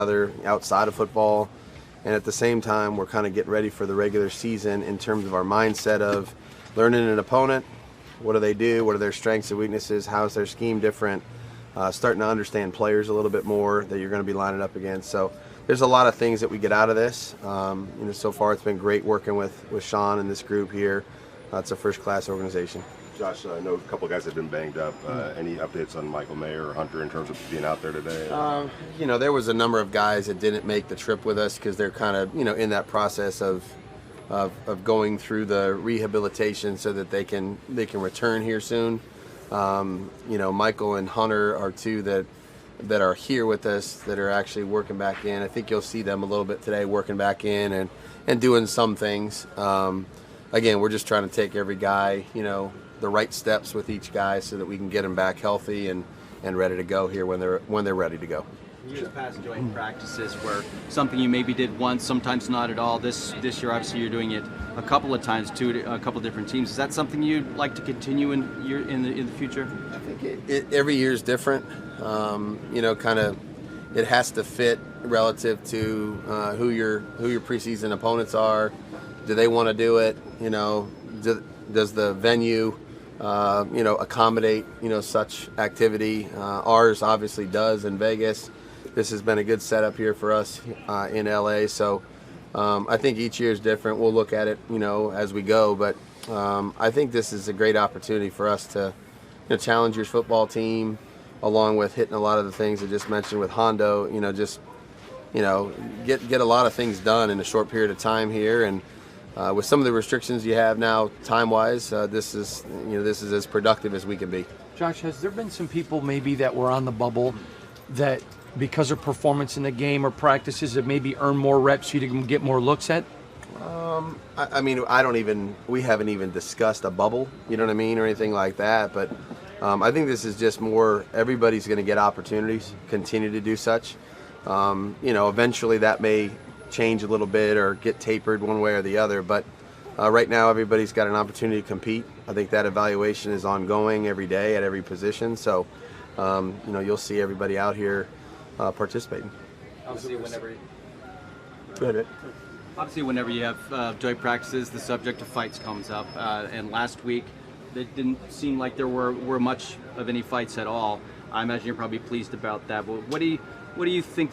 other outside of football. And at the same time, we're kind of getting ready for the regular season in terms of our mindset of learning an opponent. What do they do? What are their strengths and weaknesses? How is their scheme different? Starting to understand players a little bit more that you're going to be lining up against. So there's a lot of things that we get out of this. So far it's been great working with Sean and this group here. It's a first-class organization. Josh, I know a couple of guys have been banged up. Any updates on Michael Mayer or Hunter in terms of being out there today? There was a number of guys that didn't make the trip with us because they're kind of, in that process of going through the rehabilitation so that they can return here soon. Michael and Hunter are two that are here with us that are actually working back in. I think you'll see them a little bit today working back in and doing some things. Again, we're just trying to take every guy, the right steps with each guy so that we can get them back healthy and ready to go here when they're ready to go. Years past joint practices were something you maybe did once, sometimes not at all. This year, obviously, you're doing it a couple of times to a couple of different teams. Is that something you'd like to continue in the future? I think every year is different. It has to fit relative to who your preseason opponents are. Do they want to do it? Does the venue accommodate such activity? Ours obviously does in Vegas. This has been a good setup here for us in LA. So I think each year is different. We'll look at it as we go. But I think this is a great opportunity for us to challenge your football team, along with hitting a lot of the things I just mentioned with Hondo. Get a lot of things done in a short period of time here. And with some of the restrictions you have now, time-wise, this is as productive as we can be. Josh, has there been some people maybe that were on the bubble that, because of performance in the game or practices, that maybe earn more reps, you to get more looks at? We haven't even discussed a bubble, or anything like that. But I think this is just more, everybody's going to get opportunities, continue to do such. Eventually that may change a little bit or get tapered one way or the other, but right now everybody's got an opportunity to compete. I think that evaluation is ongoing every day at every position, so you'll see everybody out here participating. Obviously, whenever you have joint practices, the subject of fights comes up, and last week it didn't seem like there were much of any fights at all. I imagine you're probably pleased about that, but what do you think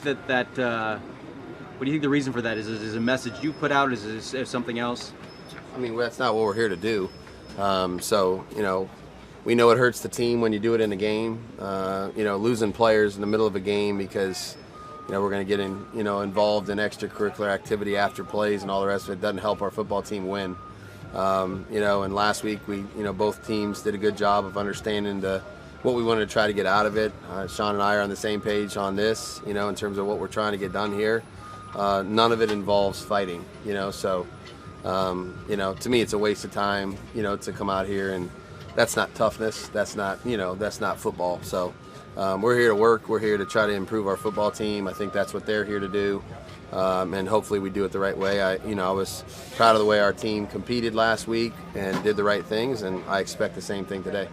what do you think the reason for that is? Is it a message you put out? Is it something else? That's not what we're here to do. We know it hurts the team when you do it in a game. Losing players in the middle of a game because, we're going to get involved in extracurricular activity after plays and all the rest of it doesn't help our football team win. And last week both teams did a good job of understanding what we wanted to try to get out of it. Sean and I are on the same page on this, in terms of what we're trying to get done here. None of it involves fighting, so, to me it's a waste of time, to come out here, and that's not toughness. That's not football. So we're here to work. We're here to try to improve our football team. I think that's what they're here to do. And hopefully we do it the right way. I was proud of the way our team competed last week and did the right things, and I expect the same thing today.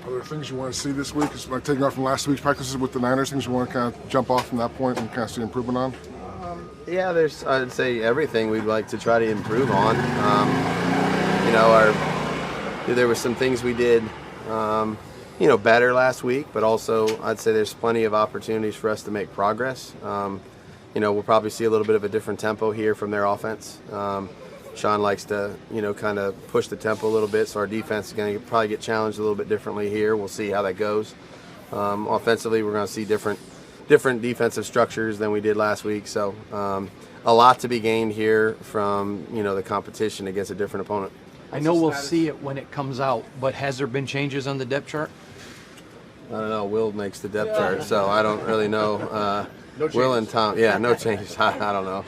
Are there things you want to see this week, like taking off from last week's practices with the Niners, things you want to kind of jump off from that point and kind of see improvement on? Yeah, I'd say everything we'd like to try to improve on. There were some things we did, better last week, but also I'd say there's plenty of opportunities for us to make progress. We'll probably see a little bit of a different tempo here from their offense. Sean likes to, kind of push the tempo a little bit, so our defense is going to probably get challenged a little bit differently here. We'll see how that goes. Offensively, we're going to see different defensive structures than we did last week. So a lot to be gained here from, the competition against a different opponent. I know we'll see it when it comes out, but has there been changes on the depth chart? I don't know. Will makes the depth chart, so I don't really know. No changes. Will and Tom, no changes. I don't know.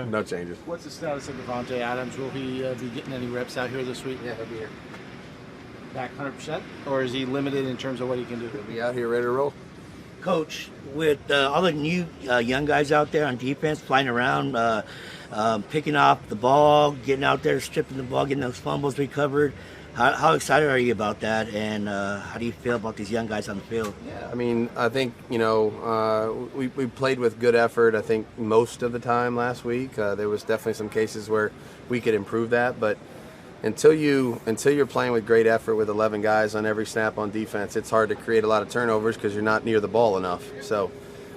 No changes. What's the status of Devontae Adams? Will he be getting any reps out here this week? Yeah, he'll be here. Back 100%? Or is he limited in terms of what he can do? He'll be out here ready to roll. Coach, with all the new young guys out there on defense flying around, picking off the ball, getting out there, stripping the ball, getting those fumbles recovered, How excited are you about that, and how do you feel about these young guys on the field? I mean, I think, we played with good effort, I think, most of the time last week. There was definitely some cases where we could improve that, but until you're playing with great effort with 11 guys on every snap on defense, it's hard to create a lot of turnovers because you're not near the ball enough. So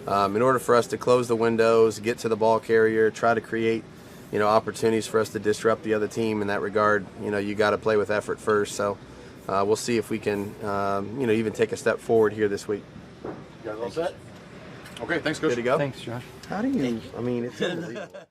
in order for us to close the windows, get to the ball carrier, try to create opportunities for us to disrupt the other team in that regard, you got to play with effort first. So we'll see if we can, even take a step forward here this week. You guys all set? Okay, thanks, Coach. Good to go? Thanks, Josh. How do you? I mean, it's unbelievable.